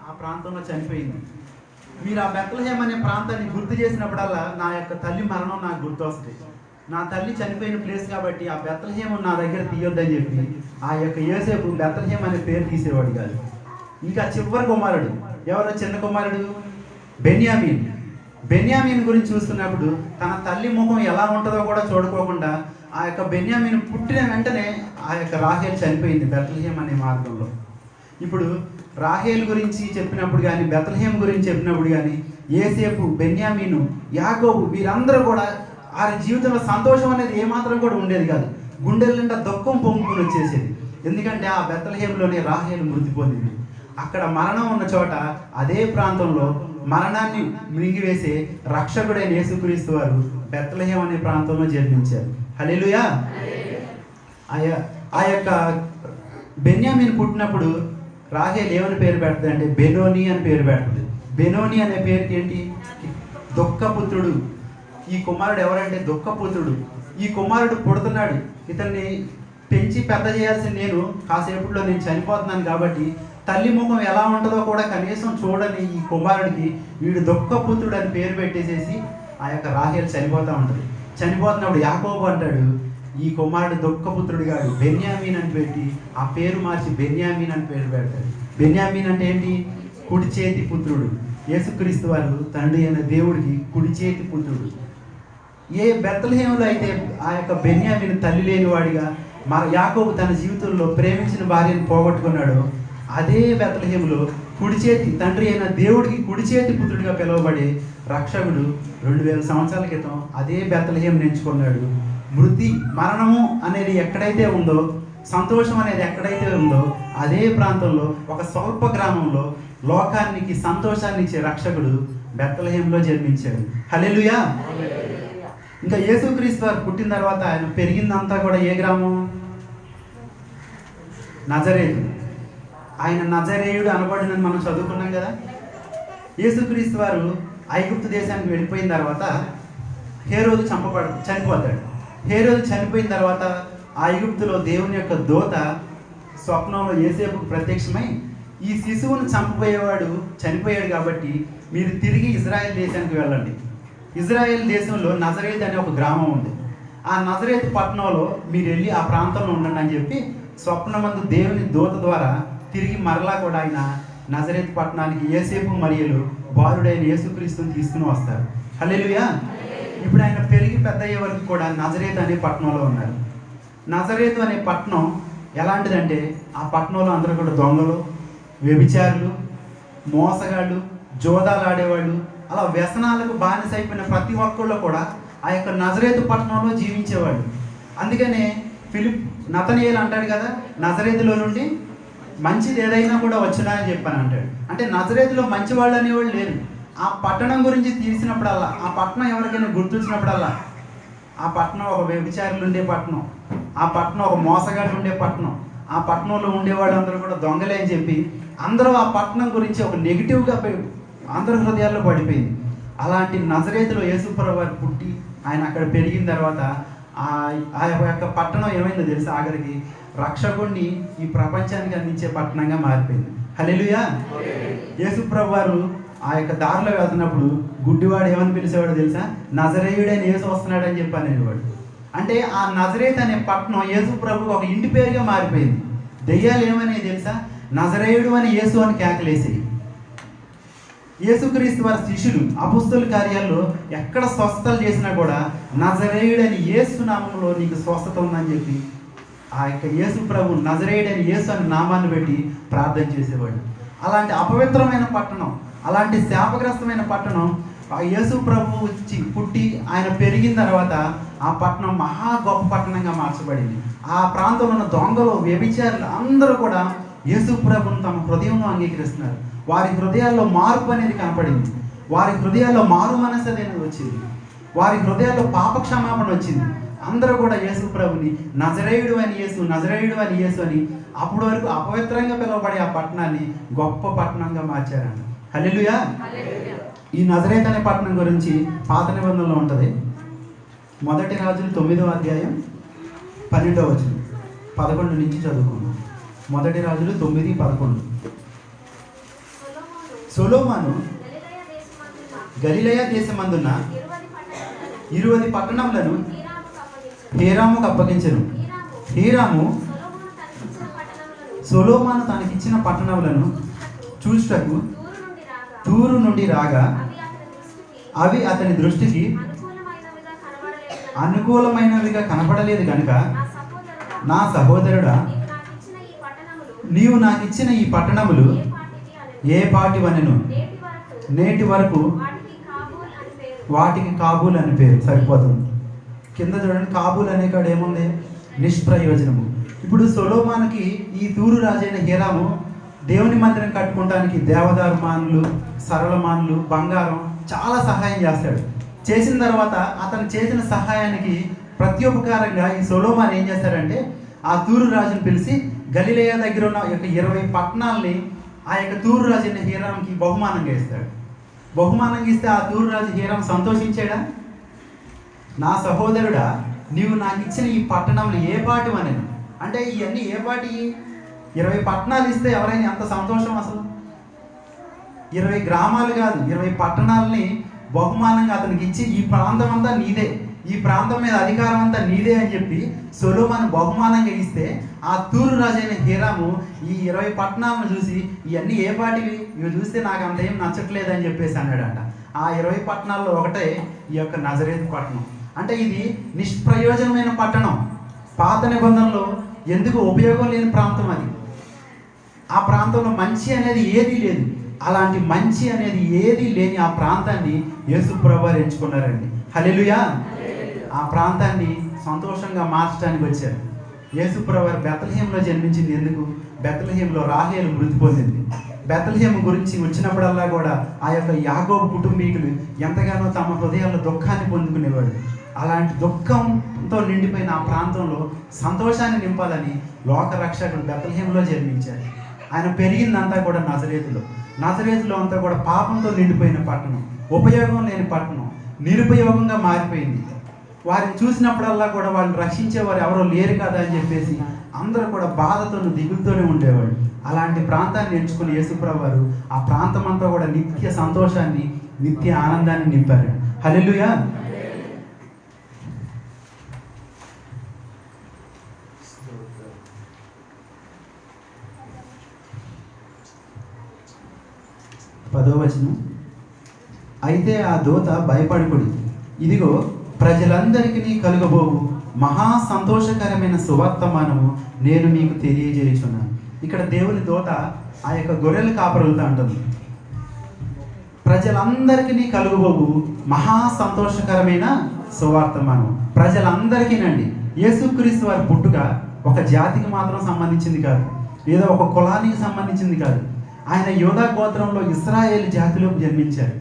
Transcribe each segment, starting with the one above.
ఆ ప్రాంతంలో చనిపోయింది. మీరు ఆ బెత్లెహేమ్ అనే ప్రాంతాన్ని గుర్తు చేసినప్పుడల్లా నా యొక్క తల్లి మరణం నాకు గుర్తు వస్తుంది. నా తల్లి చనిపోయిన ప్లేస్ కాబట్టి ఆ బెత్లెహేమ్ నా దగ్గర తీయొద్దని చెప్పి ఆ యొక్క యోసేపు బెత్లెహేమ్ అనే పేరు తీసేవాడు కాదు. ఇంకా చివరి కుమారుడు ఎవరో, చిన్న కుమారుడు బెన్యామీన్. బెన్యామీన్ గురించి చూస్తున్నప్పుడు తన తల్లి ముఖం ఎలా ఉంటుందో కూడా చూడుకోకుండా ఆ యొక్క బెన్యామీన్ పుట్టిన వెంటనే ఆ యొక్క రాహేల్ చనిపోయింది బెత్లెహేమ్ అనే మార్గంలో. ఇప్పుడు రాహేల్ గురించి చెప్పినప్పుడు కానీ, బెత్లెహేమ్ గురించి చెప్పినప్పుడు కానీ, యోసేపు, బెన్యామీను, యాకోబు వీరందరూ కూడా వారి జీవితంలో సంతోషం అనేది ఏమాత్రం కూడా ఉండేది కాదు. గుండెల నిండా దుఃఖం పొంగుకొని వచ్చేసేది. ఎందుకంటే ఆ బెత్లెహేమ్లోనే రాహేల్ మృతి పొందింది. అక్కడ మరణం ఉన్న చోట అదే ప్రాంతంలో మరణాన్ని మింగివేసే రక్షకుడైన యేసుక్రీస్తు వారు బెత్లెహేమ్ అనే ప్రాంతంలో జన్మించారు. హల్లెలూయా. ఆ యొక్క బెన్యామీన్ పుట్టినప్పుడు రాహేల్ ఏమని పేరు పెడుతుంది అంటే బెనోని అని పేరు పెడుతుంది. బెనోని అనే పేరుకి ఏంటి? దుఃఖపుత్రుడు. ఈ కుమారుడు ఎవరంటే దుఃఖపుత్రుడు. ఈ కుమారుడు పుడుతున్నాడు. ఇతన్ని పెంచి పెద్ద చేయాల్సిన నేను కాసేపట్లో నేను చనిపోతున్నాను కాబట్టి తల్లి ముఖం ఎలా ఉంటుందో కూడా కనీసం చూడని ఈ కుమారుడికి వీడు దుఃఖపుత్రుడు అని పేరు పెట్టేసేసి ఆ యొక్క రాహేల్ చనిపోతూ ఉంటుంది. చనిపోతున్నప్పుడు యాకోబు అంటాడు, ఈ కుమారుడు దుఃఖపుత్రుడు కాదు, బెన్యామీన్ అని పెట్టి ఆ పేరు మార్చి బెన్యామీన్ అని పేరు పెడతాడు. బెన్యామీన్ అంటే ఏంటి? కుడి చేతి పుత్రుడు. యేసుక్రీస్తు వారు తండ్రి అయిన దేవుడికి కుడి చేతి పుత్రుడు. ఏ బెత్లెహేములో అయితే ఆ యొక్క బెన్యామీన్ తల్లి లేనివాడిగా యాకోబు తన జీవితంలో ప్రేమించిన భార్యను పోగొట్టుకున్నాడో, అదే బెత్లెహేములో కుడి చేతి తండ్రి అయిన దేవుడికి కుడి చేతి పుత్రుడిగా పిలువబడే రక్షకుడు 2000 సంవత్సరాల క్రితం అదే బెత్లెహేం ఎంచుకున్నాడు. మరణము అనేది ఎక్కడైతే ఉందో, సంతోషం అనేది ఎక్కడైతే ఉందో, అదే ప్రాంతంలో ఒక స్వల్ప గ్రామంలో లోకానికి సంతోషాన్ని ఇచ్చే రక్షకుడు బెత్లెహేంలో జన్మించాడు. హల్లెలూయా. ఇంకా యేసుక్రీస్తు వారు పుట్టిన తర్వాత ఆయన పెరిగిందంతా కూడా ఏ గ్రామం? నజరేతు. ఆయన నజరేయుడు అనబడినని మనం చదువుకున్నాం కదా. యేసుక్రీస్తు వారు ఐగుప్తు దేశానికి వెళ్ళిపోయిన తర్వాత హేరోదు చనిపోతాడు. హేరోదు చనిపోయిన తర్వాత ఐగుప్తులో దేవుని యొక్క దూత స్వప్నంలో యోసేపుకు ప్రత్యక్షమై, ఈ శిశువును చంపబోయేవాడు చనిపోయాడు కాబట్టి మీరు తిరిగి ఇజ్రాయెల్ దేశానికి వెళ్ళండి. ఇజ్రాయెల్ దేశంలో నజరేతు అనే ఒక గ్రామం ఉంది. ఆ నజరేతు పట్టణంలో మీరు వెళ్ళి ఆ ప్రాంతంలో ఉండండి అని చెప్పి స్వప్నమందు దేవుని దూత ద్వారా తిరిగి మరలా కూడా ఆయన నజరేతు పట్టణానికి యోసేపు మరియలు బాలుడైన యేసుక్రీస్తుని తీసుకుని వస్తారు. హల్లెలూయా. ఇప్పుడు ఆయన పెరిగి పెద్ద అయ్యే వరకు కూడా నజరేతు అనే పట్టణంలో ఉన్నారు. నజరేతు అనే పట్టణం ఎలాంటిదంటే, ఆ పట్టణంలో అందరూ కూడా దొంగలు, వ్యభిచారులు, మోసగాళ్ళు, జోదాలు ఆడేవాళ్ళు, అలా వ్యసనాలకు బానిసైపోయిన ప్రతి ఒక్కళ్ళు కూడా ఆ యొక్క నజరేతు పట్టణంలో జీవించేవాళ్ళు. అందుకనే నతనయేలు అంటాడు కదా, నజరేతులో నుండి మంచిది ఏదైనా కూడా వచ్చినా అని చెప్పని అంటాడు. అంటే నజరేతులో మంచి వాళ్ళు అనేవాళ్ళు లేరు. ఆ పట్టణం గురించి తీసినప్పుడల్లా, ఆ పట్టణం ఎవరికైనా గుర్తొచ్చినప్పుడల్లా, ఆ పట్టణం ఒక వ్యభిచారులు ఉండే పట్టణం, ఆ పట్టణం ఒక మోసగాళ్ళు ఉండే పట్టణం, ఆ పట్టణంలో ఉండేవాళ్ళు అందరూ కూడా దొంగలే అని చెప్పి అందరూ ఆ పట్టణం గురించి ఒక నెగిటివ్గా అందరి హృదయాల్లో పడిపోయింది. అలాంటి నజరేతులో యేసుప్రభువు వారు పుట్టి ఆయన అక్కడ పెరిగిన తర్వాత ఆ యొక్క పట్టణం ఏమైందో తెలుసా? ఆఖరికి రక్షకుడిని ఈ ప్రపంచానికి అందించే పట్టణంగా మారిపోయింది. హల్లెలూయా. యేసుప్రభువు వారు ఆ యొక్క దారిలో వెళ్తున్నప్పుడు గుడ్డివాడు ఏమని పిలిచేవాడు తెలుసా? నజరేయుడైన యేసు వస్తున్నాడు అని చెప్పి అనేవాడు. అంటే ఆ నజరేత్ అనే పట్టణం యేసుప్రభువు ఒక ఇంటి పేరుగా మారిపోయింది. దెయ్యాలు ఏమని తెలుసా? నజరేయుడు అని యేసు అని కేకలేసేవి. యేసుక్రీస్తు వారి శిష్యులు అపొస్తలుల కార్యాల్లో ఎక్కడ స్వస్థతలు చేసినా కూడా నజరేయుడని యేసు నామంలో నీకు స్వస్థత ఉందని చెప్పి ఆ యొక్క యేసు ప్రభు నజరేయుడని యేసు అని నామాన్ని పెట్టి ప్రార్థన చేసేవాడు. అలాంటి అపవిత్రమైన పట్టణం, అలాంటి శాపగ్రస్తమైన పట్టణం ఆ యేసు ప్రభు వచ్చి పుట్టి ఆయన పెరిగిన తర్వాత ఆ పట్టణం మహా గొప్ప పట్టణంగా మార్చబడింది. ఆ ప్రాంతంలో ఉన్న దొంగలు, వ్యభిచారులు అందరూ కూడా యేసు ప్రభువును తమ హృదయంలో అంగీకరిస్తున్నారు. వారి హృదయాల్లో మార్పు అనేది కనపడింది. వారి హృదయాల్లో మారు మనసు అనేది వచ్చింది. వారి హృదయాల్లో పాపక్షమాపణ వచ్చింది. అందరూ కూడా యేసు ప్రభుని నజరేయుడు అని యేసు, నజరేయుడు అని యేసు అని అప్పటి వరకు అపవిత్రంగా పిలువబడే ఆ పట్టణాన్ని గొప్ప పట్టణంగా మార్చారంట. హల్లెలూయా. ఈ నజరేత్ అనే పట్టణం గురించి పాత నిబంధనలో ఉంటుంది. 1 రాజులు 9వ అధ్యాయం 12వ వచనం 11 నుంచి చదువుకున్నాం. 1 రాజులు 9:11. సొలొమోను గలిలయ దేశమందున్న 20 పట్టణములను హీరాముకు అప్పగించెను. హీరాము సొలొమోను తనకిచ్చిన పట్టణములను చూచుటకు తూరు నుండి రాగా అవి అతని దృష్టికి అనుకూలమైనవిగా కనపడలేదు గనుక, నా సహోదరుడా, నీవు నాకు ఇచ్చిన ఈ పట్టణములు ఏ పాటివనెను? నేటి వరకు వాటికి కాబూల్ అని పేరు. సరిపోతుంది. కింద చూడండి, కాబూల్ అనే కాడ ఏముంది? నిష్ప్రయోజనము. ఇప్పుడు సొలొమోనుకి ఈ తూరు రాజైన హీరాము దేవుని మందిరం కట్టుకోవడానికి దేవదారు మానులు, సరళ మానులు, బంగారం చాలా సహాయం చేస్తాడు. చేసిన తర్వాత అతను చేసిన సహాయానికి ప్రత్యుపకారంగా ఈ సొలొమోను ఏం చేస్తాడంటే, ఆ తూరు రాజుని పిలిచి గలిలయ దగ్గర ఉన్న యొక్క 20 పట్టణాలని ఆ యొక్క తూరు రాజైన హీరాముకి బహుమానంగా ఇస్తాడు. బహుమానంగా ఇస్తే ఆ తూరు రాజు హీరాము సంతోషించాడా? నా సహోదరుడా, నీవు నాకు ఇచ్చిన ఈ పట్టణంలో ఏ పాటివనెను? అంటే ఇవన్నీ ఏ పాటి? 20 పట్టణాలు ఇస్తే ఎవరైనా ఎంత సంతోషం అసలు? 20 గ్రామాలు కాదు, 20 పట్టణాలని బహుమానంగా అతనికి ఇచ్చి, ఈ ప్రాంతం అంతా నీదే, ఈ ప్రాంతం మీద అధికారం అంతా నీదే అని చెప్పి సొలొమోను బహుమానంగా ఇస్తే, ఆ తూరు రాజైన హీరాము ఈ 20 పట్టణాలను చూసి ఇవన్నీ ఏ పాటివి, ఇవి చూస్తే నాకు అంత ఏం నచ్చట్లేదు అని చెప్పేసి అన్నాడంట. ఆ 20 పట్టణాల్లో ఒకటే ఈ యొక్క నజరేతు పట్టణం. అంటే ఇది నిష్ప్రయోజనమైన పట్టణం. పాత నిబంధనలో ఎందుకు ఉపయోగం లేని ప్రాంతం అది. ఆ ప్రాంతంలో మంచి అనేది ఏదీ లేదు. అలాంటి మంచి అనేది ఏదీ లేని ఆ ప్రాంతాన్ని యేసు ప్రభువారు ఎంచుకున్నారండి. హల్లెలూయా. ఆ ప్రాంతాన్ని సంతోషంగా మార్చడానికి వచ్చారు. యేసు ప్రభువారు బెత్లెహేంలో జన్మించింది ఎందుకు? బెత్లెహేంలో రాహేలు మృతి పొందింది. బెత్లెహేం గురించి వచ్చినప్పుడల్లా కూడా ఆ యొక్క యాకోబు కుటుంబీకులు ఎంతగానో తమ హృదయాల్లో దుఃఖాన్ని పొందుకునేవాడు. అలాంటి దుఃఖంతో నిండిపోయిన ఆ ప్రాంతంలో సంతోషాన్ని నింపాలని లోక రక్షకుడు బెత్లెహేంలో జన్మించారు. ఆయన పెరిగిందంతా కూడా నజరేతులో అంతా కూడా పాపంతో నిండిపోయిన పట్టణం, ఉపయోగం లేని పట్టణం, నిరుపయోగంగా మారిపోయింది. వారిని చూసినప్పుడల్లా కూడా వాళ్ళని రక్షించేవారు ఎవరో లేరు కదా అని చెప్పేసి అందరూ కూడా బాధతోనూ దిగులుతోనే ఉండేవాడు. అలాంటి ప్రాంతాన్ని ఎంచుకుని యేసుప్రభువు వారు ఆ ప్రాంతం అంతా కూడా నిత్య సంతోషాన్ని, నిత్య ఆనందాన్ని నింపారు. హల్లెలూయా. పదవ వచనం, అయితే ఆ దూత భయపడకుడి, ఇదిగో ప్రజలందరికీ కలుగబోవు మహా సంతోషకరమైన సువర్తమానము నేను మీకు తెలియజేయుచున్నాను. ఇక్కడ దేవుని దూత ఆ యొక్క గొర్రెల కాపరులతో అంటుంది, ప్రజలందరికీ కలుగబోవు మహా సంతోషకరమైన సువార్తమానం. ప్రజలందరికీనండి. యేసుక్రీస్తు వారి పుట్టుక ఒక జాతికి మాత్రం సంబంధించింది కాదు, ఏదో ఒక కులానికి సంబంధించింది కాదు. ఆయన యూదా గోత్రంలో ఇశ్రాయేలు జాతిలో జన్మించారు.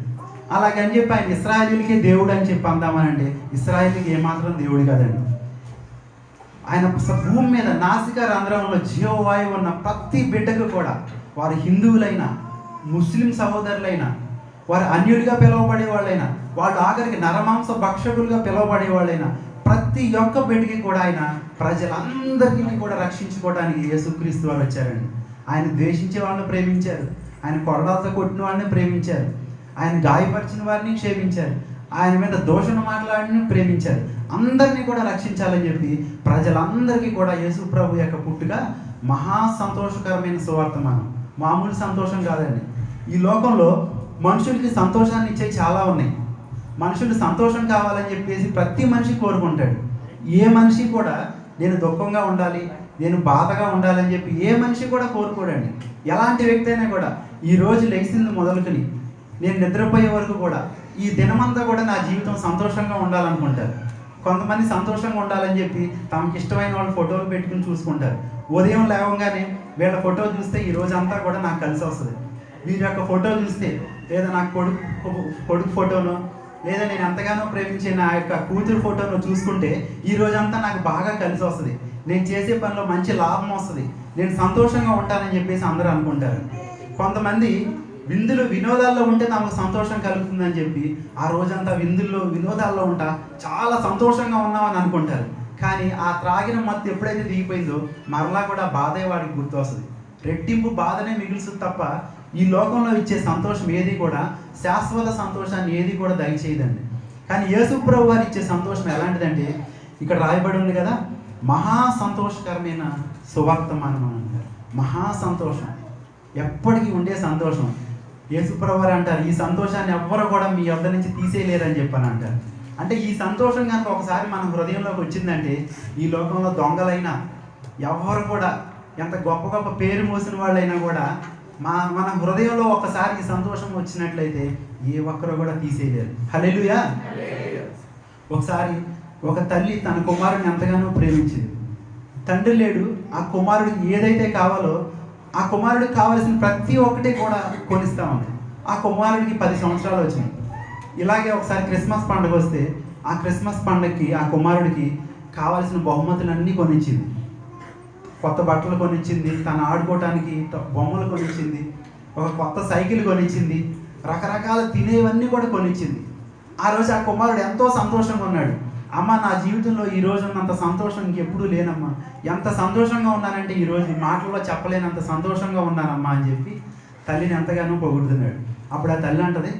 అలాగని చెప్పి ఆయన ఇశ్రాయేలుకే దేవుడు అని చెప్పి అందామనంటే ఇశ్రాయేలుకి ఏమాత్రం దేవుడు కాదండి. ఆయన భూమి మీద నాసికా రంధ్రంలో జీవవాయువు ఉన్న ప్రతి బిడ్డకు కూడా, వారు హిందువులైనా, ముస్లిం సహోదరులైనా, వారు అన్యులుగా పిలువబడే వాళ్ళైనా, వాళ్ళు ఆఖరికి నరమాంస భక్షకులుగా పిలువబడే వాళ్ళైనా, ప్రతి ఒక్క బిడ్డకి కూడా ఆయన ప్రజలందరికీ కూడా రక్షించుకోవడానికి యేసుక్రీస్తు వారు వచ్చారండి. ఆయన ద్వేషించే వాళ్ళని ప్రేమించారు, ఆయన కొరడాలతో కొట్టిన వాళ్ళని ప్రేమించారు, ఆయన గాయపరిచిన వారిని క్షేమించారు, ఆయన మీద దోషణ మాట్లాడిని ప్రేమించారు. అందరినీ కూడా రక్షించాలని చెప్పి ప్రజలందరికీ కూడా యేసు ప్రభు యొక్క పుట్టుక మహా సంతోషకరమైన సువార్తమానం. మామూలు సంతోషం కాదండి. ఈ లోకంలో మనుషులకి సంతోషాన్ని ఇచ్చే చాలా ఉన్నాయి. మనుషులు సంతోషం కావాలని చెప్పేసి ప్రతి మనిషి కోరుకుంటాడు. ఏ మనిషి కూడా నేను దుఃఖంగా ఉండాలి, నేను బాధగా ఉండాలని చెప్పి ఏ మనిషి కూడా కోరుకోడండి. ఎలాంటి వ్యక్తి అయినా కూడా ఈ రోజు లెగిసింది మొదలుకొని నేను నిద్రపోయే వరకు కూడా ఈ దినమంతా కూడా నా జీవితం సంతోషంగా ఉండాలనుకుంటారు. కొంతమంది సంతోషంగా ఉండాలని చెప్పి తమకి ఇష్టమైన వాళ్ళ ఫోటోలు పెట్టుకుని చూసుకుంటారు. ఉదయం లేవగానే వీళ్ళ ఫోటో చూస్తే ఈ రోజంతా కూడా నాకు కలిసి వస్తుంది. వీరి యొక్క ఫోటో చూస్తే, లేదా నాకు కొడుకు ఫోటోనో, లేదా నేను ఎంతగానో ప్రేమించే నా యొక్క కూతురు ఫోటోను చూసుకుంటే ఈ రోజంతా నాకు బాగా కలిసి వస్తుంది, నేను చేసే పనిలో మంచి లాభం వస్తుంది, నేను సంతోషంగా ఉంటానని చెప్పేసి అందరూ అనుకుంటారు. కొంతమంది వినోదాల్లో ఉంటే తమకు సంతోషం కలుగుతుందని చెప్పి ఆ రోజంతా వినోదాల్లో ఉంటా చాలా సంతోషంగా ఉన్నామని అనుకుంటారు. కానీ ఆ త్రాగిన మత్తు ఎప్పుడైతే దిగిపోయిందో మరలా కూడా బాధే వాడికి గుర్తు వస్తుంది. రెట్టింపు బాధనే మిగులుస్తుంది తప్ప ఈ లోకంలో ఇచ్చే సంతోషం ఏది కూడా శాశ్వత సంతోషాన్ని ఏది కూడా దయచేయదండి. కానీ యేసుప్రభు వారు ఇచ్చే సంతోషం ఎలాంటిదంటే ఇక్కడ రాయబడి ఉంది కదా, మహా సంతోషకరమైన సువార్తమానం అని అంటారు. మహా సంతోషం, ఎప్పటికీ ఉండే సంతోషం. యేసుప్రభు వారు అంటారు, ఈ సంతోషాన్ని ఎవ్వరు కూడా మీ వద్ద నుంచి తీసేయలేరని చెప్పని అంటారు. అంటే ఈ సంతోషం కనుక ఒకసారి మన హృదయంలోకి వచ్చిందంటే ఈ లోకంలో దొంగలైనా ఎవరు కూడా, ఎంత గొప్ప గొప్ప పేరు మోసిన వాళ్ళైనా కూడా మన హృదయంలో ఒకసారి ఈ సంతోషం వచ్చినట్లయితే ఏ ఒక్కరు కూడా తీసేయలేరు. హల్లెలూయా. ఒకసారి ఒక తల్లి తన కుమారుడిని ఎంతగానో ప్రేమించింది. తండ్రి లేడు, ఆ కుమారుడికి ఏదైతే కావాలో ఆ కుమారుడికి కావాల్సిన ప్రతి ఒక్కటి కూడా కొనిస్తా ఉంది. ఆ కుమారుడికి 10 సంవత్సరాలు వచ్చినాయి. ఇలాగే ఒకసారి క్రిస్మస్ పండుగ వస్తే ఆ క్రిస్మస్ పండుగకి ఆ కుమారుడికి కావాల్సిన బహుమతులన్నీ కొనిచ్చింది. కొత్త బట్టలు కొనిచ్చింది, తను ఆడుకోవటానికి బొమ్మలు కొనిచ్చింది, ఒక కొత్త సైకిల్ కొనిచ్చింది, రకరకాల తినేవన్నీ కూడా కొనిచ్చింది. ఆ రోజు ఆ కుమారుడు ఎంతో సంతోషంగా ఉన్నాడు. అమ్మ, నా జీవితంలో ఈ రోజు ఉన్నంత సంతోషం ఇంకెప్పుడూ లేనమ్మా, ఎంత సంతోషంగా ఉన్నానంటే ఈరోజు మాటల్లో చెప్పలేనంత సంతోషంగా ఉన్నానమ్మా అని చెప్పి తల్లిని ఎంతగానో పొగుడుతున్నాడు. అప్పుడు ఆ తల్లి అంటది,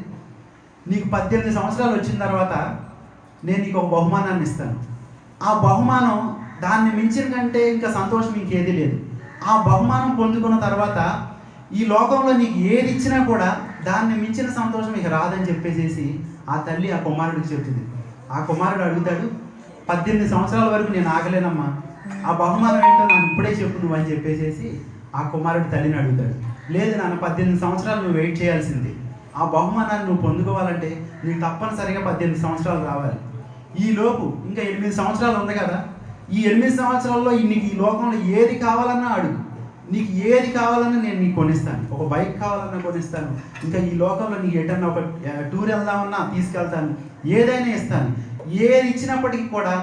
నీకు 18 సంవత్సరాలు వచ్చిన తర్వాత నేను నీకు ఒక బహుమానాన్ని ఇస్తాను. ఆ బహుమానం దాన్ని మించిన కంటే ఇంకా సంతోషం ఇంకేది లేదు. ఆ బహుమానం పొందుకున్న తర్వాత ఈ లోకంలో నీకు ఏది ఇచ్చినా కూడా దాన్ని మించిన సంతోషం ఇక రాదని చెప్పేసి ఆ తల్లి ఆ కుమారుడికి చెప్తుంది. ఆ కుమారుడు అడుగుతాడు, 18 సంవత్సరాల వరకు నేను ఆగలేనమ్మా, ఆ బహుమానం ఏంటో నాకు ఇప్పుడే చెప్పు నువ్వు అని చెప్పేసి ఆ కుమారుడు తల్లిని అడుగుతాడు. లేదు నాన్న, 18 సంవత్సరాలు నువ్వు వెయిట్ చేయాల్సింది. ఆ బహుమానాన్ని నువ్వు పొందుకోవాలంటే నీకు తప్పనిసరిగా 18 సంవత్సరాలు రావాలి. ఈ లోపు ఇంకా 8 సంవత్సరాలు ఉంది కదా, ఈ 8 సంవత్సరాల్లో నీకు ఈ లోకంలో ఏది కావాలన్నా అడుగు, నీకు ఏది కావాలన్నా నేను నీకు కొనిస్తాను. ఒక బైక్ కావాలన్నా కొనిస్తాను, ఇంకా ఈ లోకంలో నీకు ఎటన్నా ఒక టూర్ వెళ్దామన్నా తీసుకెళ్తాను, ఏదైనా ఇస్తాను. ఏది ఇచ్చినప్పటికీ కూడా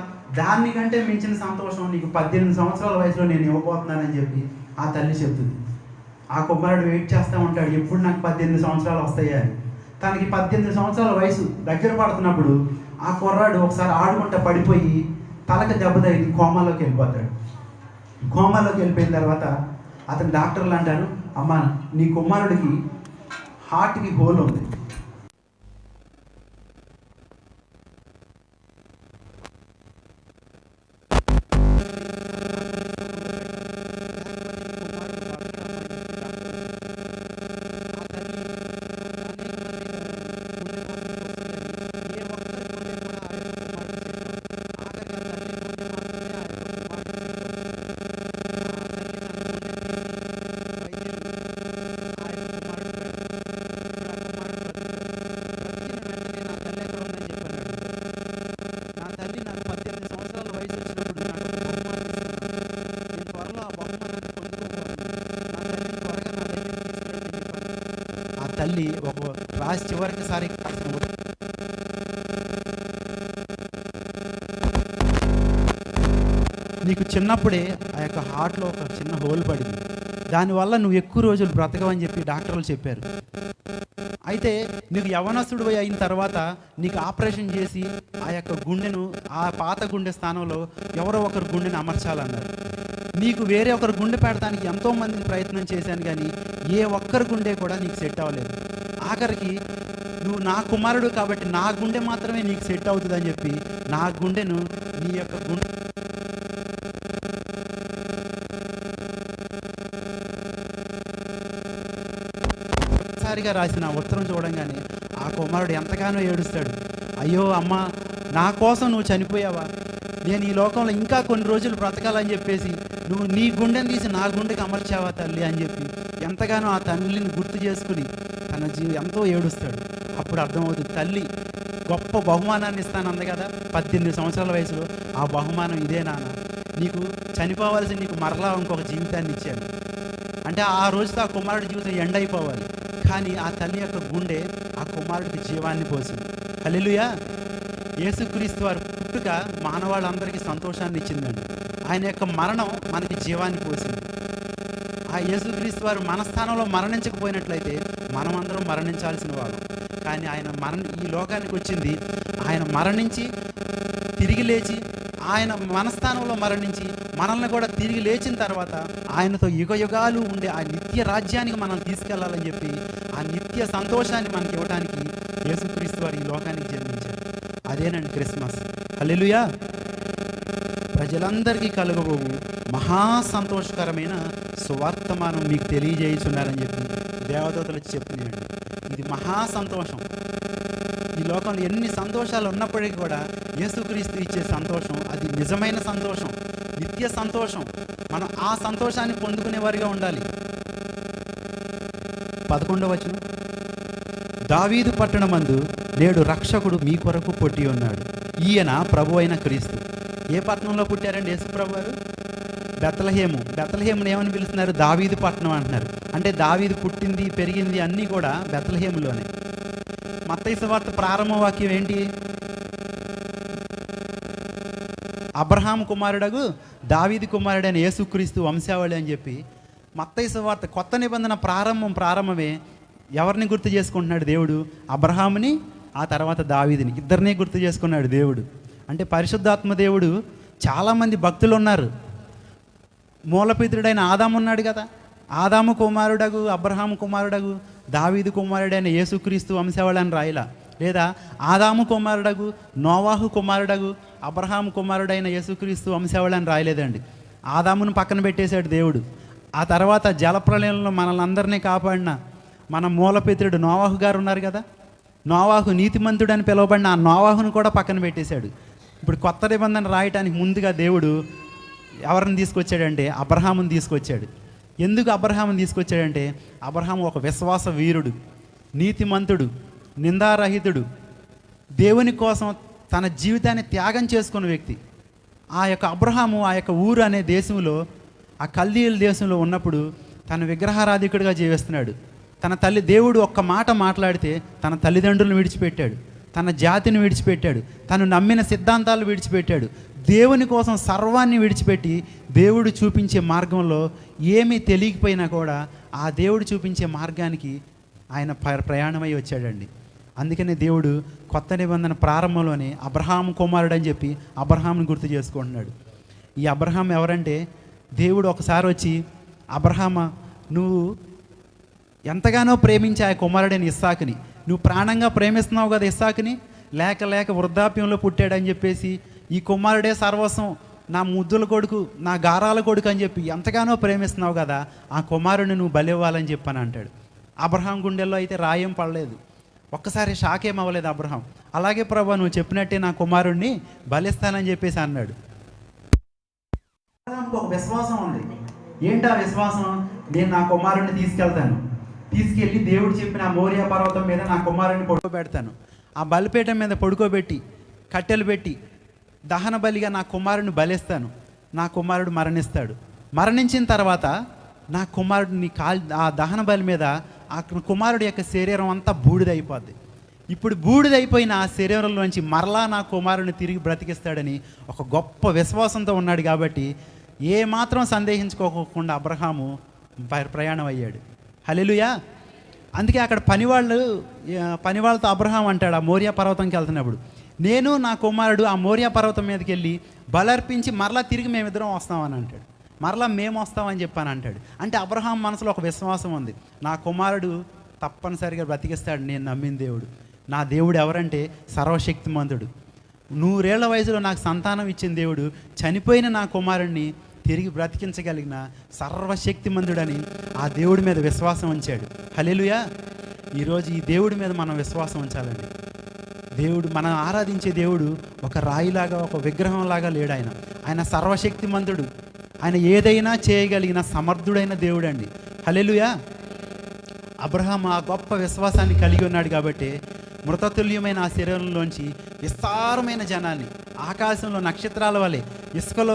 దానికంటే మించిన సంతోషం నీకు 18 సంవత్సరాల వయసులో నేను ఇవ్వబోతున్నానని చెప్పి ఆ తల్లి చెప్తుంది. ఆ కుమారుడు వెయిట్ చేస్తూ ఉంటాడు, ఎప్పుడు నాకు 18 సంవత్సరాలు వస్తాయా అని. తనకి 18 సంవత్సరాల వయసు దగ్గర పడుతున్నప్పుడు ఆ కుర్రాడు ఒకసారి ఆడుకుంటా పడిపోయి తలకి దెబ్బ తగిలి కోమాలోకి వెళ్ళిపోతాడు. కోమాలోకి వెళ్ళిపోయిన తర్వాత అతను డాక్టర్లు అంటారు, అమ్మ, నీ కుమారుడికి హార్ట్కి హోల్ ఉంది. తల్లి ఒక రాసి చివరికి సారి నీకు చిన్నప్పుడే ఆ యొక్క హార్ట్లో ఒక చిన్న హోల్ పడింది, దానివల్ల నువ్వు ఎక్కువ రోజులు బ్రతకవని చెప్పి డాక్టర్లు చెప్పారు. అయితే నీకు యవనస్తుడు అయిన తర్వాత నీకు ఆపరేషన్ చేసి ఆ యొక్క గుండెను, ఆ పాత గుండె స్థానంలో ఎవరో ఒకరు గుండెని అమర్చాలన్నారు. నీకు వేరే ఒకరు గుండె పెడతానికి ఎంతోమందికి ప్రయత్నం చేశాను, కానీ ఏ ఒక్కరి గుండె కూడా నీకు సెట్ అవ్వలేదు. ఆఖరికి నువ్వు నా కుమారుడు కాబట్టి నా గుండె మాత్రమే నీకు సెట్ అవుతుందని చెప్పి నా గుండెను నీ యొక్క గుండె సారిగా రాసిన ఉత్తరం చూడంగానే ఆ కుమారుడు ఎంతగానో ఏడుస్తాడు. అయ్యో అమ్మ, నా కోసం నువ్వు చనిపోయావా, నేను ఈ లోకంలో ఇంకా కొన్ని రోజులు బ్రతకాలని చెప్పేసి నువ్వు నీ గుండెని తీసి నా గుండెకి అమర్చావా తల్లి అని చెప్పి ఎంతగానో ఆ తల్లిని గుర్తు చేసుకుని తన ఎంతో ఏడుస్తాడు. అప్పుడు అర్థమవుతుంది, తల్లి గొప్ప బహుమానాన్ని ఇస్తానంది కదా 18 సంవత్సరాల వయసులో, ఆ బహుమానం ఇదే నాన్న, నీకు చనిపోవాల్సి నీకు మరలా ఇంకొక జీవితాన్ని ఇచ్చాను. అంటే ఆ రోజుతో ఆ కుమారుడి జీవితం ఎండ్ అయిపోవాలి, కానీ ఆ తల్లి యొక్క గుండె ఆ కుమారుడికి జీవాన్ని పోసింది. హల్లెలూయా. యేసుక్రీస్తు వారి పుట్టుక మానవాళ్ళందరికీ సంతోషాన్ని ఇచ్చిందండి. ఆయన యొక్క మరణం మనకి జీవాన్ని పోసింది. ఆ యేసుక్రీస్తు వారు మన స్థానంలో మరణించకపోయినట్లయితే మనమందరం మరణించాల్సిన వాళ్ళు. కానీ ఆయన ఈ లోకానికి వచ్చింది, ఆయన మరణించి తిరిగి లేచి ఆయన మనస్థానంలో మరణించి మనల్ని కూడా తిరిగి లేచిన తర్వాత ఆయనతో యుగయుగాలు ఉండే ఆ నిత్య రాజ్యానికి మనం తీసుకెళ్లాలని చెప్పి ఆ నిత్య సంతోషాన్ని మనకి ఇవ్వడానికి యేసుక్రీస్తు వారు ఈ లోకానికి జన్మించారు. అదేనండి క్రిస్మస్. హల్లెలూయా. ప్రజలందరికీ కలుగబోవు మహా సంతోషకరమైన సువార్తమానం మీకు తెలియజేయుచున్నారని చెప్పి దేవదూతలు చెప్తున్నాడు. ఇది మహా సంతోషం. ఈ లోకంలో ఎన్ని సంతోషాలు ఉన్నప్పటికీ కూడా యేసుక్రీస్తు ఇచ్చే సంతోషం అది నిజమైన సంతోషం, నిత్య సంతోషం. మనం ఆ సంతోషాన్ని పొందుకునేవారిగా ఉండాలి. 11వ వచనం, దావీదు పట్టణమందు నేడు రక్షకుడు మీ కొరకు పుట్టి ఉన్నాడు, ఈయన ప్రభు అయిన క్రీస్తు. ఏ పట్టణంలో పుట్టారండి యేసు ప్రభు వారు? బెత్లెహేము. బెత్లెహేమును ఏమని పిలుస్తున్నారు? దావీదు పట్టణం అంటున్నారు. అంటే దావీదు పుట్టింది పెరిగింది అన్నీ కూడా బెత్లెహేములోనే. మత్తయి సువార్త ప్రారంభ వాక్యం ఏంటి? అబ్రహాము కుమారుడగు దావీదు కుమారుడైన యేసుక్రీస్తు వంశావళి అని చెప్పి మత్తయి సువార్త కొత్త నిబంధన ప్రారంభమే ఎవరిని గుర్తు చేసుకుంటున్నాడు దేవుడు? అబ్రహాముని, ఆ తర్వాత దావీదుని, ఇద్దరినే గుర్తు చేసుకున్నాడు దేవుడు. అంటే పరిశుద్ధాత్మ దేవుడు, చాలామంది భక్తులు ఉన్నారు. మూలపితృడైన ఆదాము ఉన్నాడు కదా, ఆదాము కుమారుడగు అబ్రహాము కుమారుడగు దావీదు కుమారుడైన యేసుక్రీస్తు వంశావళి అని రాయలా. లేదా ఆదాము కుమారుడగు నోవాహు కుమారుడగు అబ్రహాము కుమారుడైన యేసుక్రీస్తు వంశావళి అని రాయలేదండి. ఆదామును పక్కన పెట్టేశాడు దేవుడు. ఆ తర్వాత జలప్రలయంలో మనల్ని అందరినీ కాపాడిన మన మూలపితృడు నోవాహు గారు ఉన్నారు కదా, నోవాహు నీతిమంతుడు అని పిలువబడిన ఆ నోవాహును కూడా పక్కన పెట్టేశాడు. ఇప్పుడు కొత్త నిబంధన రాయటానికి ముందుగా దేవుడు ఎవరిని తీసుకొచ్చాడంటే అబ్రహాముని తీసుకొచ్చాడు. ఎందుకు అబ్రహాముని తీసుకొచ్చాడంటే అబ్రహాము ఒక విశ్వాస వీరుడు, నీతిమంతుడు, నిందారహితుడు, దేవుని కోసం తన జీవితాన్ని త్యాగం చేసుకున్న వ్యక్తి. ఆ యొక్క అబ్రహాము ఆ యొక్క ఊరు అనే దేశంలో, ఆ కల్దీయుల దేశంలో ఉన్నప్పుడు తన విగ్రహారాధికుడిగా జీవిస్తున్నాడు. తన దేవుడు ఒక్క మాట మాట్లాడితే తన తల్లిదండ్రులను విడిచిపెట్టాడు, తన జాతిని విడిచిపెట్టాడు, తను నమ్మిన సిద్ధాంతాలు విడిచిపెట్టాడు. దేవుని కోసం సర్వాన్ని విడిచిపెట్టి దేవుడు చూపించే మార్గంలో ఏమీ తెలియకపోయినా కూడా ఆ దేవుడు చూపించే మార్గానికి ఆయన ప్రయాణమై వచ్చాడండి. అందుకనే దేవుడు కొత్త నిబంధన ప్రారంభంలోనే అబ్రహాము కుమారుడు అని చెప్పి అబ్రహాముని గుర్తు చేసుకుంటున్నాడు. ఈ అబ్రహాం ఎవరంటే, దేవుడు ఒకసారి వచ్చి, అబ్రహామా, నువ్వు ఎంతగానో ప్రేమించే ఆ కుమారుడైన ఇస్సాకుని, నువ్వు ప్రాణంగా ప్రేమిస్తున్నావు కదా ఇస్సాకుని, లేక వృద్ధాప్యంలో పుట్టాడని చెప్పేసి ఈ కుమారుడే సర్వస్వం, నా ముద్దుల కొడుకు, నా గారాల కొడుకు అని చెప్పి ఎంతగానో ప్రేమిస్తున్నావు కదా, ఆ కుమారుడిని నువ్వు బలివ్వాలని చెప్పని అంటాడు. అబ్రహాం గుండెల్లో అయితే రాయం పడలేదు, ఒక్కసారి షాక్ ఏం అవ్వలేదు అబ్రహాం. అలాగే ప్రభా, నువ్వు చెప్పినట్టే నా కుమారుడిని బలిస్తానని చెప్పేసి అన్నాడు. ఒక విశ్వాసం ఉంది. ఏంటి ఆ విశ్వాసం? నేను నా కుమారుడిని తీసుకెళ్ళి దేవుడు చెప్పిన మోరియా పర్వతం మీద నా కుమారుడిని పడుకోబెడతాను, ఆ బలిపీఠం మీద పడుకోబెట్టి కట్టెలు పెట్టి దహన బలిగా నా కుమారుడిని బలిస్తాను. నా కుమారుడు మరణిస్తాడు. మరణించిన తర్వాత నా కుమారుడిని ఆ దహన బలి మీద ఆ కుమారుడి యొక్క శరీరం అంతా బూడిదైపోద్ది. ఇప్పుడు బూడిదైపోయిన ఆ శరీరంలోంచి మరలా నా కుమారుడిని తిరిగి బ్రతికిస్తాడని ఒక గొప్ప విశ్వాసంతో ఉన్నాడు. కాబట్టి ఏమాత్రం సందేహించుకోకుండా అబ్రహాము ప్రయాణం అయ్యాడు. హల్లెలూయా. అందుకే అక్కడ పనివాళ్ళతో అబ్రహాం అంటాడు, ఆ మోరియా పర్వతంకి వెళ్తున్నప్పుడు, నేను నా కుమారుడు ఆ మోరియా పర్వతం మీదకి వెళ్ళి బలర్పించి మరలా తిరిగి మేమిద్దరం వస్తామని అంటాడు. మరలా మేము వస్తామని చెప్పాను అంటాడు. అంటే అబ్రహాం మనసులో ఒక విశ్వాసం ఉంది, నా కుమారుడు తప్పనిసరిగా బ్రతికిస్తాడు, నేను నమ్మిన దేవుడు. నా దేవుడు ఎవరంటే సర్వశక్తిమంతుడు, 100 ఏళ్ల వయసులో నాకు సంతానం ఇచ్చిన దేవుడు, చనిపోయిన నా కుమారుడిని తిరిగి బ్రతికించగలిగిన సర్వశక్తిమంతుడని ఆ దేవుడి మీద విశ్వాసం ఉంచాడు. హల్లెలూయా. ఈరోజు ఈ దేవుడి మీద మనం విశ్వాసం ఉంచాలండి. దేవుడు, మనం ఆరాధించే దేవుడు ఒక రాయిలాగా, ఒక విగ్రహంలాగా లేడు. ఆయన సర్వశక్తిమంతుడు, ఆయన ఏదైనా చేయగలిగిన సమర్థుడైన దేవుడు అండి. హల్లెలూయా. అబ్రహాం ఆ గొప్ప విశ్వాసాన్ని కలిగి ఉన్నాడు కాబట్టి మృతతుల్యమైన ఆ శరీరంలోంచి విస్తారమైన జనాన్ని ఆకాశంలో నక్షత్రాల వలె, ఇసుకలో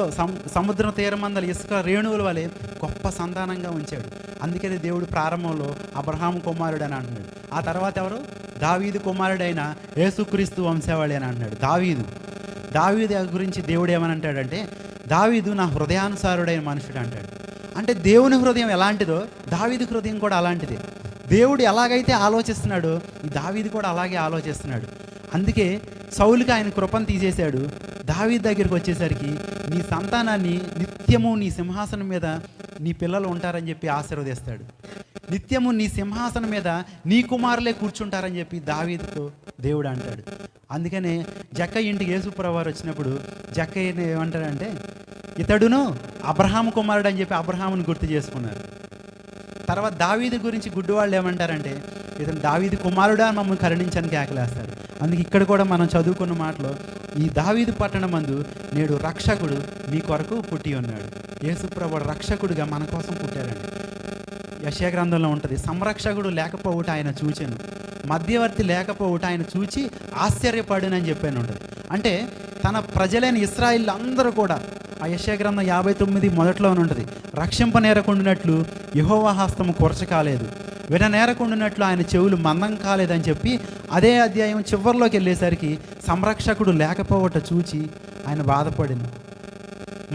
సముద్రం తీరమందల ఇసుక రేణువుల వలె గొప్ప సంతానంగా ఉంచాడు. అందుకని దేవుడు ప్రారంభంలో అబ్రహాం కుమారుడు అని అంటున్నాడు. ఆ తర్వాత ఎవరు? దావీదు కుమారుడైన యేసుక్రీస్తు వంశావళి అని అంటున్నాడు. దావీదు గురించి దేవుడు ఏమని అంటాడంటే, దావీదు నా హృదయానుసారుడైన మనుషుడు అంటాడు. అంటే దేవుని హృదయం ఎలాంటిదో దావీదు హృదయం కూడా అలాంటిదే. దేవుడు ఎలాగైతే ఆలోచిస్తున్నాడో ఈ దావీదు కూడా అలాగే ఆలోచిస్తున్నాడు. అందుకే సౌలుకి ఆయన కృపను తీసేశాడు, దావీదు దగ్గరికి వచ్చేసరికి నీ సంతానాన్ని నిత్యము నీ సింహాసనం మీద నీ పిల్లలు ఉంటారని చెప్పి ఆశీర్వదిస్తాడు. నిత్యము నీ సింహాసనం మీద నీ కుమారులే కూర్చుంటారని చెప్పి దావీదుతో దేవుడు అంటాడు. అందుకనే జక్కయ్య ఇంటికి యేసుప్రభు వారు వచ్చినప్పుడు జక్కయ్యని ఏమంటాడంటే, ఇతడును అబ్రహాము కుమారుడు అని చెప్పి అబ్రహాముని గుర్తు చేసుకున్నారు. తర్వాత దావీదు గురించి గుడ్డివాళ్ళు ఏమంటారంటే, ఇతను దావీదు కుమారుడా మమ్మల్ని కరుణించని కేకలేస్తారు. అందుకే ఇక్కడ కూడా మనం చదువుకున్న మాటలో, ఈ దావీదు పట్టణమందు నేడు రక్షకుడు మీ కొరకు పుట్టి ఉన్నాడు. యేసుప్రభు రక్షకుడుగా మన కోసం పుట్టారండి. యెషయా గ్రంథంలో ఉంటుంది, సంరక్షకుడు లేకపోవుట ఆయన చూచెను, మధ్యవర్తి లేకపోవుట ఆయన చూచి ఆశ్చర్యపడునని చెప్పాను ఉంటుంది. అంటే తన ప్రజలైన ఇశ్రాయేలు అందరూ కూడా, ఆ యెషయా గ్రంథం 59 మొదట్లోనే ఉంటుంది, రక్షింపనేరకుండానట్లు యెహోవా హస్తము కొరచ కాలేదు, విననేరకుండానట్లు ఆయన చెవులు మందం కాలేదని చెప్పి అదే అధ్యాయం చివరిలోకి వెళ్ళేసరికి సంరక్షకుడు లేకపోవట చూచి ఆయన బాధపడింది,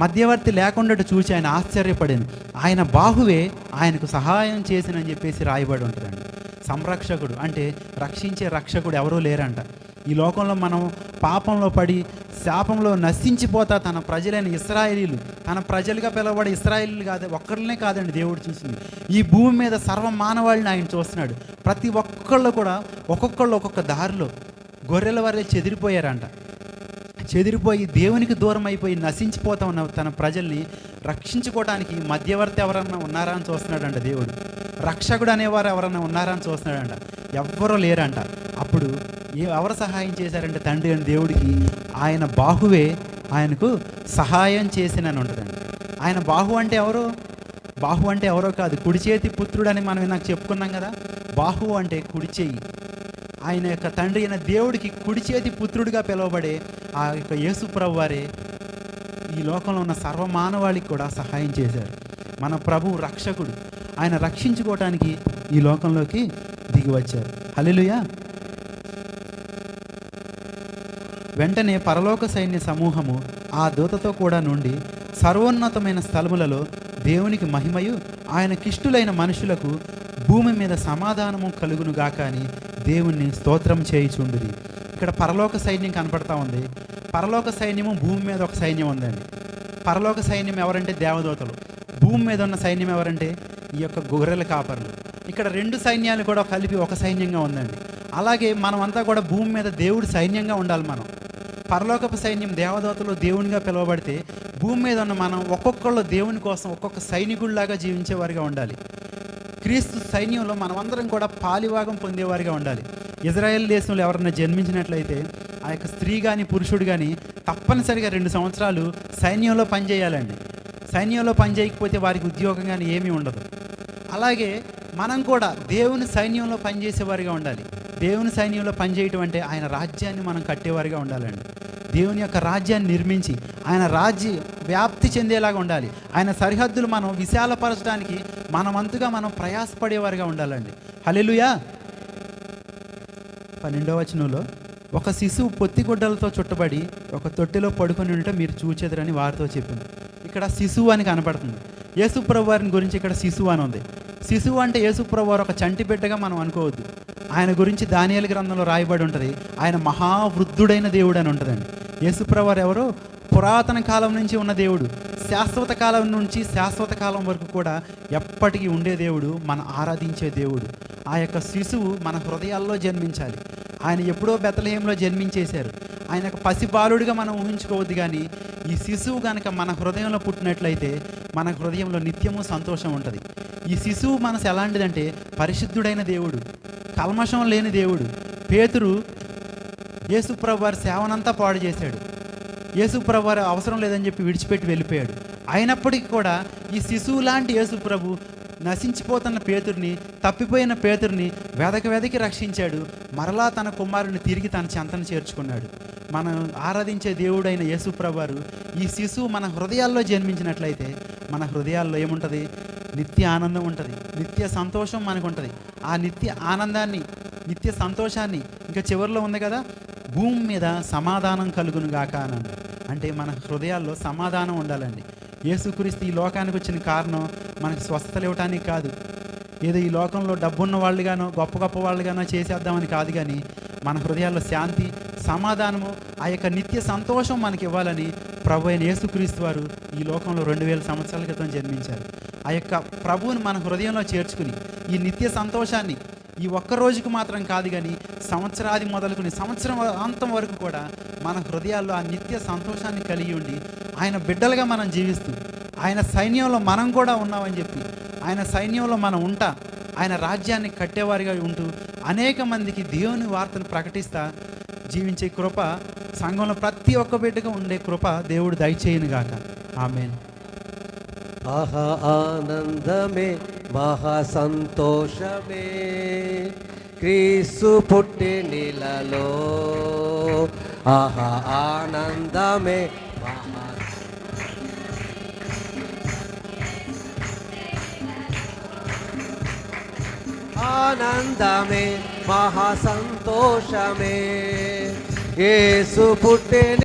మధ్యవర్తి లేకుండా చూచి ఆయన ఆశ్చర్యపడింది, ఆయన బాహువే ఆయనకు సహాయం చేసినని చెప్పేసి రాయబడి ఉంటుందండి. సంరక్షకుడు అంటే రక్షించే రక్షకుడు ఎవరూ లేరంట. ఈ లోకంలో మనం పాపంలో పడి శాపంలో నశించిపోతా తన ప్రజలైన ఇశ్రాయేలీలు, తన ప్రజలుగా పిలవబడే ఇశ్రాయేలీలు కాదు, ఒక్కరినే కాదండి దేవుడు చూసింది, ఈ భూమి మీద సర్వ మానవాళిని ఆయన చూస్తున్నాడు. ప్రతి ఒక్కళ్ళు కూడా ఒక్కొక్కళ్ళు ఒక్కొక్క దారిలో గొర్రెల వరలే చెదిరిపోయారంట. చెదిరిపోయి దేవునికి దూరం అయిపోయి నశించిపోతా ఉన్న తన ప్రజల్ని రక్షించుకోవడానికి మధ్యవర్తి ఎవరన్నా ఉన్నారా అని చూస్తున్నాడంట దేవుడు. రక్షకుడు అనేవారు ఎవరన్నా ఉన్నారా అని చూస్తున్నాడంట. ఎవ్వరూ లేరంట. అప్పుడు ఎవరు సహాయం చేశారంటే తండ్రి అని దేవుడికి ఆయన బాహువే ఆయనకు సహాయం చేసినని ఉంటుందండి. ఆయన బాహు అంటే ఎవరు? బాహు అంటే ఎవరో కాదు, కుడి చేతి పుత్రుడు అని మనం నాకు చెప్పుకున్నాం కదా. బాహు అంటే కుడి చేయి. ఆయన యొక్క తండ్రి అయిన దేవుడికి కుడి చేతి పుత్రుడిగా పిలువబడే ఆ యొక్క యేసుప్రభు వారే ఈ లోకంలో ఉన్న సర్వమానవాళికి కూడా సహాయం చేశారు. మన ప్రభు రక్షకుడు, ఆయన రక్షించుకోవటానికి ఈ లోకంలోకి దిగి వచ్చారు. హల్లెలూయా. వెంటనే పరలోక సైన్య సమూహము ఆ దూతతో కూడా నుండి సర్వోన్నతమైన స్థలములలో దేవునికి మహిమయు ఆయనకిష్టులైన మనుషులకు భూమి మీద సమాధానము కలుగునుగాక అని దేవుణ్ణి స్తోత్రం చేయుచుండిరి. ఇక్కడ పరలోక సైన్యం కనపడతా ఉంది. పరలోక సైన్యము, భూమి మీద ఒక సైన్యం ఉందండి. పరలోక సైన్యం ఎవరంటే దేవదూతలు, భూమి మీద ఉన్న సైన్యం ఎవరంటే ఈ యొక్క గొర్రెల కాపర్లు. ఇక్కడ రెండు సైన్యాలు కూడా కలిపి ఒక సైన్యంగా ఉందండి. అలాగే మనమంతా కూడా భూమి మీద దేవుడి సైన్యంగా ఉండాలి. మనం పరలోకపు సైన్యం దేవదూతలు దేవునిగా పిలువబడితే, భూమి మీద ఉన్న మనం ఒక్కొక్కళ్ళు దేవుని కోసం ఒక్కొక్క సైనికుల్లాగా జీవించేవారిగా ఉండాలి. క్రీస్తు సైన్యంలో మనమందరం కూడా పాలిభాగం పొందేవారిగా ఉండాలి. ఇజ్రాయెల్ దేశంలో ఎవరన్నా జన్మించినట్లయితే ఆ యొక్క స్త్రీ కానీ పురుషుడు కానీ తప్పనిసరిగా 2 సంవత్సరాలు సైన్యంలో పనిచేయాలండి. సైన్యంలో పనిచేయకపోతే వారికి ఉద్యోగం కానీ ఏమీ ఉండదు. అలాగే మనం కూడా దేవుని సైన్యంలో పనిచేసేవారిగా ఉండాలి. దేవుని సైన్యంలో పనిచేయటం అంటే ఆయన రాజ్యాన్ని మనం కట్టేవారిగా ఉండాలండి. దేవుని యొక్క రాజ్యాన్ని నిర్మించి ఆయన రాజ్యం వ్యాప్తి చెందేలాగా ఉండాలి. ఆయన సరిహద్దులు మనం విశాలపరచడానికి మనమంతుగా మనం ప్రయాసపడేవారిగా ఉండాలండి. హల్లెలూయా. 12వ వచనంలో, ఒక శిశువు పొత్తిగుడ్డలతో చుట్టబడి ఒక తొట్టెలో పడుకొని ఉండటం మీరు చూచెదరని వారితో చెప్పింది. ఇక్కడ శిశువు అని కనపడుతుంది. యేసుప్రభు వారిని గురించి ఇక్కడ శిశువు అని ఉంది. శిశువు అంటే యేసుప్రభు వారు ఒక చంటి బిడ్డగా మనం అనుకోవద్దు. ఆయన గురించి దానియేలు గ్రంథంలో రాయబడి ఉంటుంది, ఆయన మహావృద్ధుడైన దేవుడు అని ఉంటుందండి. యేసుప్రభు వారు ఎవరు? పురాతన కాలం నుంచి ఉన్న దేవుడు, శాశ్వత కాలం నుంచి శాశ్వత కాలం వరకు కూడా ఎప్పటికీ ఉండే దేవుడు, మనం ఆరాధించే దేవుడు. ఆ యొక్క శిశువు మన హృదయాల్లో జన్మించాలి. ఆయన ఎప్పుడో బెత్లెహేంలో జన్మించేశారు. ఆయన ఒక పసిబాలుడిగా మనం ఊహించుకోవద్దు. కానీ ఈ శిశువు కనుక మన హృదయంలో పుట్టినట్లయితే మన హృదయంలో నిత్యము సంతోషం ఉంటుంది. ఈ శిశువు మనసు ఎలాంటిదంటే పరిశుద్ధుడైన దేవుడు, కల్మషం లేని దేవుడు. పేతురు యేసుప్రభు వారి సేవనంతా పాడు చేశాడు. యేసుప్రభు వారు అవసరం లేదని చెప్పి విడిచిపెట్టి వెళ్ళిపోయాడు. అయినప్పటికీ కూడా ఈ శిశువు లాంటి యేసుప్రభు నశించిపోతున్న పేతుర్ని, తప్పిపోయిన పేతుర్ని వెదకి రక్షించాడు. మరలా తన కుమారుని తిరిగి తన చెంతను చేర్చుకున్నాడు. మనం ఆరాధించే దేవుడైన యేసుప్రభు వారు ఈ శిశువు మన హృదయాల్లో జన్మించినట్లయితే మన హృదయాల్లో ఏముంటుంది? నిత్య ఆనందం ఉంటుంది, నిత్య సంతోషం మనకు ఉంటుంది. ఆ నిత్య ఆనందాన్ని, నిత్య సంతోషాన్ని ఇంకా చివరిలో ఉంది కదా, భూమి మీద సమాధానం కలుగును గాక అని అంటే మన హృదయాల్లో సమాధానం ఉండాలండి. యేసుక్రీస్తు ఈ లోకానికి వచ్చిన కారణం మనకు స్వస్థతలు ఇవ్వటానికి కాదు, ఏదో ఈ లోకంలో డబ్బున్న వాళ్ళుగానో గొప్ప వాళ్ళుగానో చేసేద్దామని కాదు. కానీ మన హృదయాల్లో శాంతి, సమాధానము, ఆ యొక్క నిత్య సంతోషం మనకి ఇవ్వాలని ప్రభు అయిన యేసుక్రీస్తు వారు ఈ లోకంలో 2000 సంవత్సరాల క్రితం జన్మించారు. ఆ యొక్క ప్రభువుని మన హృదయంలో చేర్చుకుని ఈ నిత్య సంతోషాన్ని ఈ ఒక్క రోజుకు మాత్రం కాదు కానీ సంవత్సరాది మొదలుకొని సంవత్సరం అంతం వరకు కూడా మన హృదయాల్లో ఆ నిత్య సంతోషాన్ని కలిగి ఉండి ఆయన బిడ్డలుగా మనం జీవిస్తూ ఆయన సైన్యంలో మనం కూడా ఉన్నామని చెప్పి ఆయన సైన్యంలో మనం ఉంటా ఆయన రాజ్యాన్ని కట్టేవారిగా ఉంటూ అనేక మందికి దేవుని వార్తను ప్రకటిస్తా జీవించే కృప సంఘంలో ప్రతి ఒక్క బిడ్డగా ఉండే కృప దేవుడు దయచేయునుగాక. ఆమేన్. ఆహా ఆనందమే మహా సంతోషమే క్రీస్తు పుట్టినిలలో. ఆహా ఆనందమే మహా ఆనందమే మహా సంతోషమే యేసు పుట్టిన